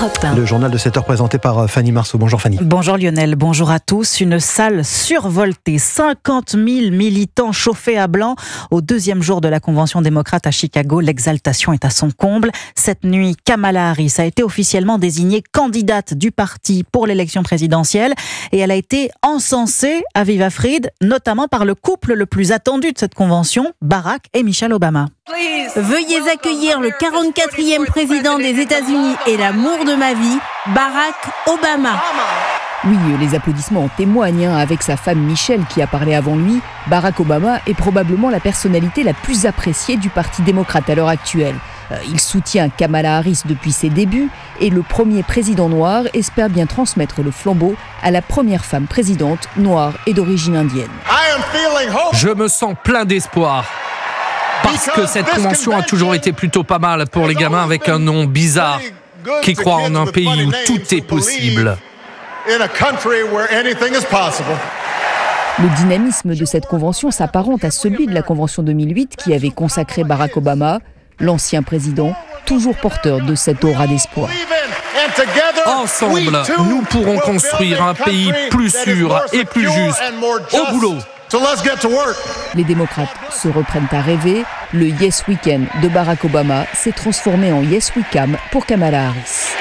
Europe 1. Le journal de 7h présenté par Fanny Marceau. Bonjour Fanny. Bonjour Lionel, bonjour à tous. Une salle survoltée, 50 000 militants chauffés à blanc. Au deuxième jour de la convention démocrate à Chicago, l'exaltation est à son comble. Cette nuit, Kamala Harris a été officiellement désignée candidate du parti pour l'élection présidentielle et elle a été encensée à viva Fried, notamment par le couple le plus attendu de cette convention, Barack et Michelle Obama. Veuillez accueillir le 44e président des États-Unis et l'amour de ma vie, Barack Obama. Oui, les applaudissements en témoignent. Avec sa femme Michelle qui a parlé avant lui, Barack Obama est probablement la personnalité la plus appréciée du Parti démocrate à l'heure actuelle. Il soutient Kamala Harris depuis ses débuts et le premier président noir espère bien transmettre le flambeau à la première femme présidente noire et d'origine indienne. Je me sens plein d'espoir. Parce que cette convention a toujours été plutôt pas mal pour les gamins avec un nom bizarre qui croient en un pays où tout est possible. Le dynamisme de cette convention s'apparente à celui de la convention 2008 qui avait consacré Barack Obama, l'ancien président, toujours porteur de cette aura d'espoir. Ensemble, nous pourrons construire un pays plus sûr et plus juste. Au boulot! Les démocrates se reprennent à rêver. Le Yes Weekend de Barack Obama s'est transformé en Yes Weekend pour Kamala Harris.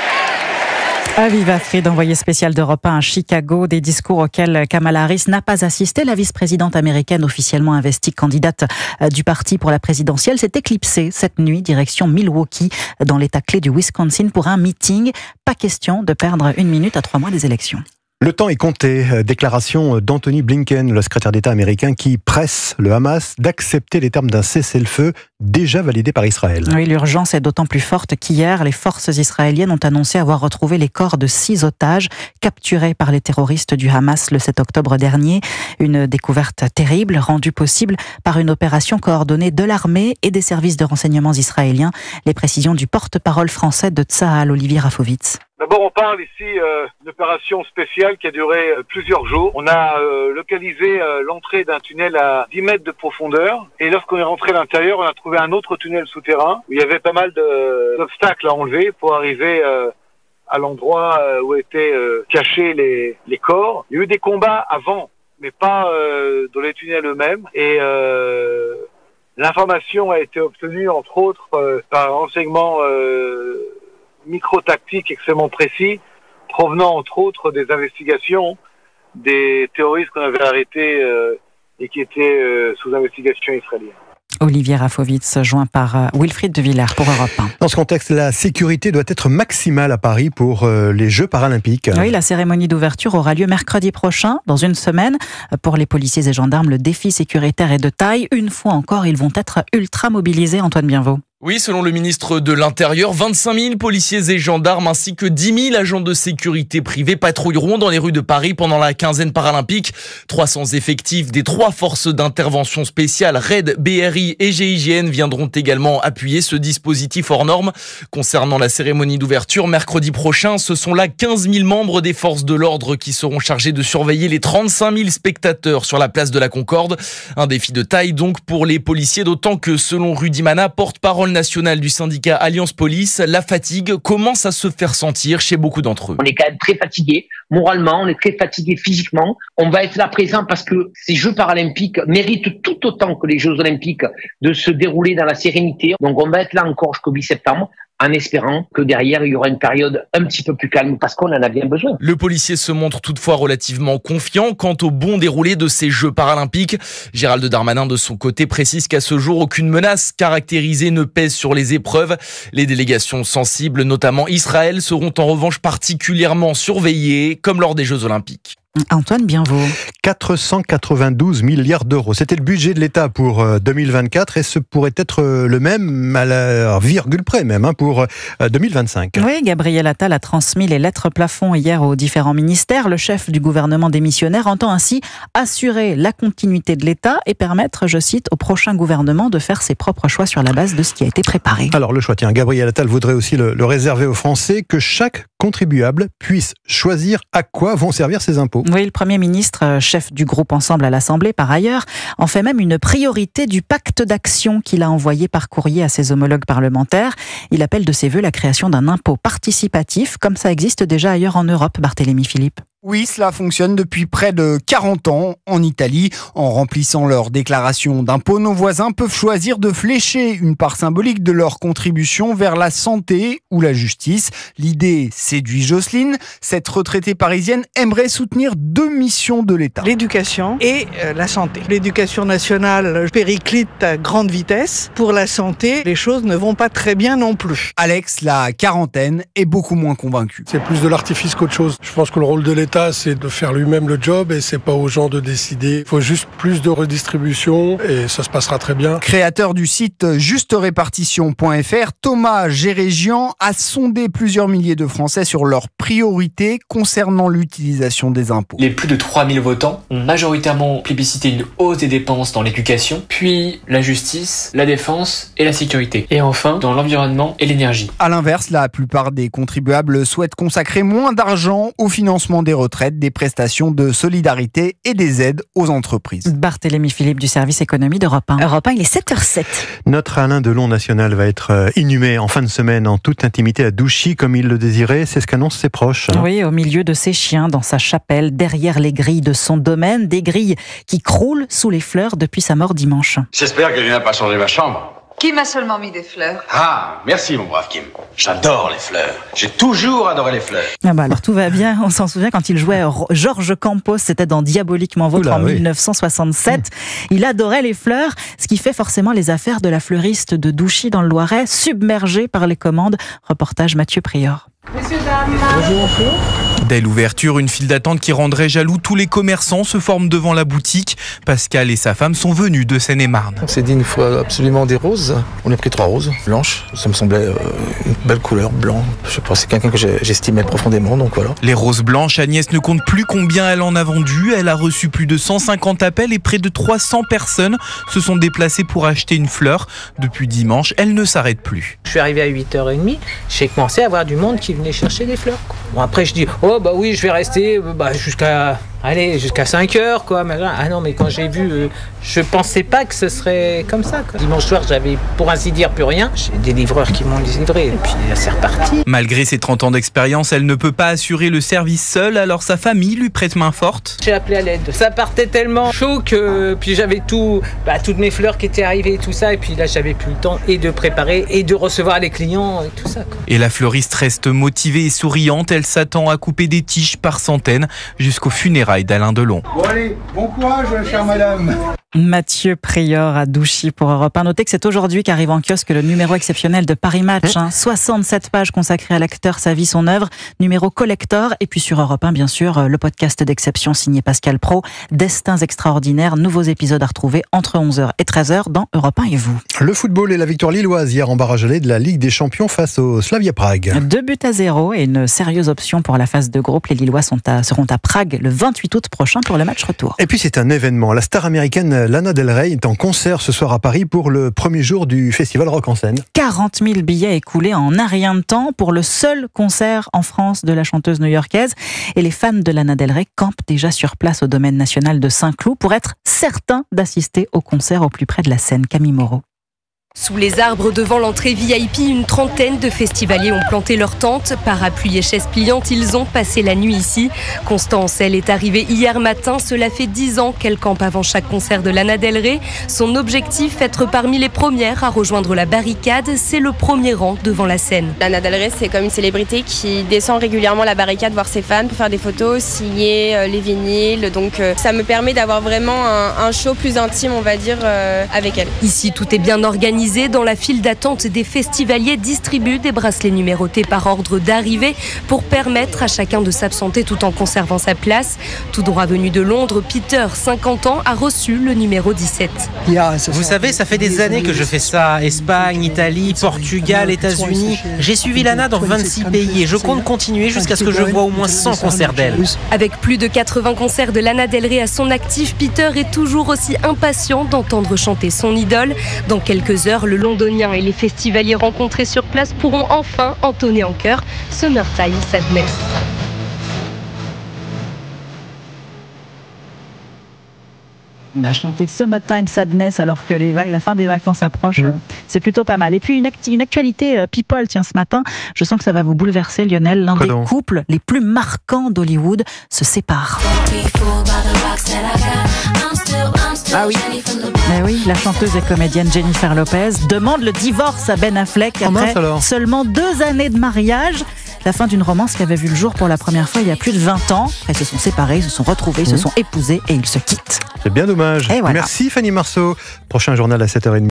Aviva Fried, envoyée spéciale d'Europe 1 à Chicago, des discours auxquels Kamala Harris n'a pas assisté. La vice-présidente américaine officiellement investie candidate du parti pour la présidentielle s'est éclipsée cette nuit, direction Milwaukee, dans l'état clé du Wisconsin, pour un meeting. Pas question de perdre une minute à 3 mois des élections. Le temps est compté. Déclaration d'Anthony Blinken, le secrétaire d'État américain, qui presse le Hamas d'accepter les termes d'un cessez-le-feu déjà validé par Israël. Oui, l'urgence est d'autant plus forte qu'hier, les forces israéliennes ont annoncé avoir retrouvé les corps de 6 otages capturés par les terroristes du Hamas le 7 octobre dernier. Une découverte terrible, rendue possible par une opération coordonnée de l'armée et des services de renseignement israéliens. Les précisions du porte-parole français de Tsahal, Olivier Rafovitz. D'abord, on parle ici d'une opération spéciale qui a duré plusieurs jours. On a localisé l'entrée d'un tunnel à 10 mètres de profondeur. Et lorsqu'on est rentré à l'intérieur, on a trouvé un autre tunnel souterrain où il y avait pas mal d'obstacles à enlever pour arriver à l'endroit où étaient cachés les corps. Il y a eu des combats avant, mais pas dans les tunnels eux-mêmes. Et l'information a été obtenue, entre autres, par un renseignement micro-tactique extrêmement précis, provenant entre autres des investigations des terroristes qu'on avait arrêtés et qui étaient sous investigation israélienne. Olivier Rafovitz, joint par Wilfried de Villers pour Europe 1. Dans ce contexte, la sécurité doit être maximale à Paris pour les Jeux paralympiques. Oui, la cérémonie d'ouverture aura lieu mercredi prochain, dans une semaine. Pour les policiers et gendarmes, le défi sécuritaire est de taille. Une fois encore, ils vont être ultra mobilisés. Antoine Bienvaux. Oui, selon le ministre de l'Intérieur, 25 000 policiers et gendarmes ainsi que 10 000 agents de sécurité privés patrouilleront dans les rues de Paris pendant la quinzaine paralympique. 300 effectifs des 3 forces d'intervention spéciales, RAID, BRI et GIGN, viendront également appuyer ce dispositif hors norme. Concernant la cérémonie d'ouverture, mercredi prochain, ce sont là 15 000 membres des forces de l'ordre qui seront chargés de surveiller les 35 000 spectateurs sur la place de la Concorde. Un défi de taille donc pour les policiers, d'autant que selon Rudy Mana, porte-parole national du syndicat Alliance Police, la fatigue commence à se faire sentir chez beaucoup d'entre eux. On est quand même très fatigué moralement, on est très fatigué physiquement. On va être là présent parce que ces Jeux paralympiques méritent tout autant que les Jeux olympiques de se dérouler dans la sérénité. Donc on va être là encore jusqu'au 8 septembre. En espérant que derrière, il y aura une période un petit peu plus calme, parce qu'on en a bien besoin. Le policier se montre toutefois relativement confiant quant au bon déroulé de ces Jeux paralympiques. Gérald Darmanin, de son côté, précise qu'à ce jour, aucune menace caractérisée ne pèse sur les épreuves. Les délégations sensibles, notamment Israël, seront en revanche particulièrement surveillées, comme lors des Jeux olympiques. Antoine Bienveau. 492 milliards d'euros. C'était le budget de l'État pour 2024 et ce pourrait être le même, à la virgule près même, pour 2025. Oui, Gabriel Attal a transmis les lettres plafond hier aux différents ministères. Le chef du gouvernement démissionnaire entend ainsi assurer la continuité de l'État et permettre, je cite, au prochain gouvernement de faire ses propres choix sur la base de ce qui a été préparé. Alors le choix, tiens, Gabriel Attal voudrait aussi le réserver aux Français. Que chaque contribuables puissent choisir à quoi vont servir ces impôts. Oui, le Premier ministre, chef du groupe Ensemble à l'Assemblée par ailleurs, en fait même une priorité du pacte d'action qu'il a envoyé par courrier à ses homologues parlementaires. Il appelle de ses vœux la création d'un impôt participatif, comme ça existe déjà ailleurs en Europe, Barthélémy Philippe. Oui, cela fonctionne depuis près de 40 ans en Italie. En remplissant leur déclaration d'impôt, nos voisins peuvent choisir de flécher une part symbolique de leur contribution vers la santé ou la justice. L'idée séduit Jocelyne. Cette retraitée parisienne aimerait soutenir 2 missions de l'État. L'éducation et la santé. L'éducation nationale périclite à grande vitesse. Pour la santé, les choses ne vont pas très bien non plus. Alex, la quarantaine, est beaucoup moins convaincu. C'est plus de l'artifice qu'autre chose. Je pense que le rôle de l'État, c'est de faire lui-même le job et c'est pas aux gens de décider. Il faut juste plus de redistribution et ça se passera très bien. Créateur du site justerépartition.fr, Thomas Gérégian a sondé plusieurs milliers de Français sur leurs priorités concernant l'utilisation des impôts. Les plus de 3000 votants ont majoritairement plébiscité une hausse des dépenses dans l'éducation, puis la justice, la défense et la sécurité. Et enfin, dans l'environnement et l'énergie. À l'inverse, la plupart des contribuables souhaitent consacrer moins d'argent au financement des retraites, des prestations de solidarité et des aides aux entreprises. Barthélémy Philippe du service économie d'Europe 1. Europe 1, il est 7h07. Notre Alain Delon national va être inhumé en fin de semaine en toute intimité à Douchy comme il le désirait. C'est ce qu'annoncent ses proches. Oui, au milieu de ses chiens, dans sa chapelle, derrière les grilles de son domaine, des grilles qui croulent sous les fleurs depuis sa mort dimanche. J'espère que je n'ai pas changé ma chambre. Qui m'a seulement mis des fleurs? Ah, merci mon brave Kim. J'adore les fleurs. J'ai toujours adoré les fleurs. Ah bah alors tout va bien. On s'en souvient quand il jouait Georges Campos, c'était dans Diaboliquement Vôtre en 1967. Il adorait les fleurs, ce qui fait forcément les affaires de la fleuriste de Douchy dans le Loiret, submergées par les commandes. Reportage Mathieu Prior. Messieurs, dames. Bonjour. Dès l'ouverture, une file d'attente qui rendrait jaloux tous les commerçants se forme devant la boutique. Pascal et sa femme sont venus de Seine-et-Marne. On s'est dit une fois absolument des roses. On a pris 3 roses blanches. Ça me semblait une belle couleur, blanc. Je sais pas, c'est quelqu'un que j'estimais profondément, donc voilà. Les roses blanches, Agnès ne compte plus combien elle en a vendu. Elle a reçu plus de 150 appels et près de 300 personnes se sont déplacées pour acheter une fleur. Depuis dimanche, elle ne s'arrête plus. Je suis arrivé à 8h30. J'ai commencé à avoir du monde qui venait chercher des fleurs. Bon, après, je dis, oh bah oui, je vais rester jusqu'à 5h, quoi. Ah non, mais quand j'ai vu, je pensais pas que ce serait comme ça, quoi. Dimanche soir, j'avais, pour ainsi dire, plus rien. J'ai des livreurs qui m'ont livré, et puis c'est reparti. Malgré ses 30 ans d'expérience, elle ne peut pas assurer le service seule, alors sa famille lui prête main forte. J'ai appelé à l'aide. Ça partait tellement chaud que, puis j'avais toutes mes fleurs qui étaient arrivées et tout ça, et puis là, j'avais plus le temps et de préparer et de recevoir les clients et tout ça, quoi. Et la fleuriste reste motivée et souriante. Elle s'attend à couper des tiges par centaines jusqu'au funérailles d'Alain Delon. Bon allez, bon courage, chère madame. Mathieu Prior à Douchy pour Europe 1. Notez que c'est aujourd'hui qu'arrive en kiosque le numéro exceptionnel de Paris Match. 67 pages consacrées à l'acteur, sa vie, son œuvre. Numéro collector. Et puis sur Europe 1, bien sûr, le podcast d'exception signé Pascal Praud. Destins extraordinaires. Nouveaux épisodes à retrouver entre 11h et 13h dans Europe 1 et vous. Le football et la victoire lilloise hier en barrage aller de la Ligue des Champions face au Slavia Prague. 2-0 et une sérieuse option pour la phase de groupe. Les Lillois seront à Prague le 28 août prochain pour le match retour. Et puis c'est un événement. La star américaine Lana Del Rey est en concert ce soir à Paris pour le premier jour du festival Rock en scène. 40 000 billets écoulés en un rien de temps pour le seul concert en France de la chanteuse new-yorkaise. Et les fans de Lana Del Rey campent déjà sur place au domaine national de Saint-Cloud pour être certains d'assister au concert au plus près de la scène. Camille Moreau. Sous les arbres devant l'entrée VIP, une trentaine de festivaliers ont planté leurs tentes. Parapluies et chaises pliantes, ils ont passé la nuit ici. Constance, elle est arrivée hier matin. Cela fait 10 ans qu'elle campe avant chaque concert de Lana Del Rey. Son objectif, être parmi les premières à rejoindre la barricade. C'est le premier rang devant la scène. Lana Del Rey, c'est comme une célébrité qui descend régulièrement la barricade voir ses fans pour faire des photos, signer les vinyles. Donc ça me permet d'avoir vraiment un show plus intime, on va dire, avec elle. Ici, tout est bien organisé. Dans la file d'attente, des festivaliers distribuent des bracelets numérotés par ordre d'arrivée pour permettre à chacun de s'absenter tout en conservant sa place. Tout droit venu de Londres, Peter, 50 ans, a reçu le numéro 17. Vous savez, ça fait des années que je fais ça. Espagne, Italie, Portugal, États-Unis. J'ai suivi Lana dans 26 pays et je compte continuer jusqu'à ce que je vois au moins 100 concerts d'elle. Avec plus de 80 concerts de Lana Del Rey à son actif, Peter est toujours aussi impatient d'entendre chanter son idole. Dans quelques heures, heures, le londonien et les festivaliers rencontrés sur place pourront enfin entonner en chœur Summertime Sadness. On a chanté Summertime Sadness alors que la fin des vacances approche. C'est plutôt pas mal. Et puis une actualité people, tiens, ce matin, je sens que ça va vous bouleverser, Lionel. L'un des couples les plus marquants d'Hollywood se sépare. Ah oui. Mais oui, la chanteuse et comédienne Jennifer Lopez demande le divorce à Ben Affleck après seulement 2 années de mariage. La fin d'une romance qui avait vu le jour pour la première fois il y a plus de 20 ans. Ils se sont séparés, ils se sont retrouvés, ils se sont épousés et ils se quittent. C'est bien dommage. Voilà. Merci Fanny Marceau. Prochain journal à 7h30.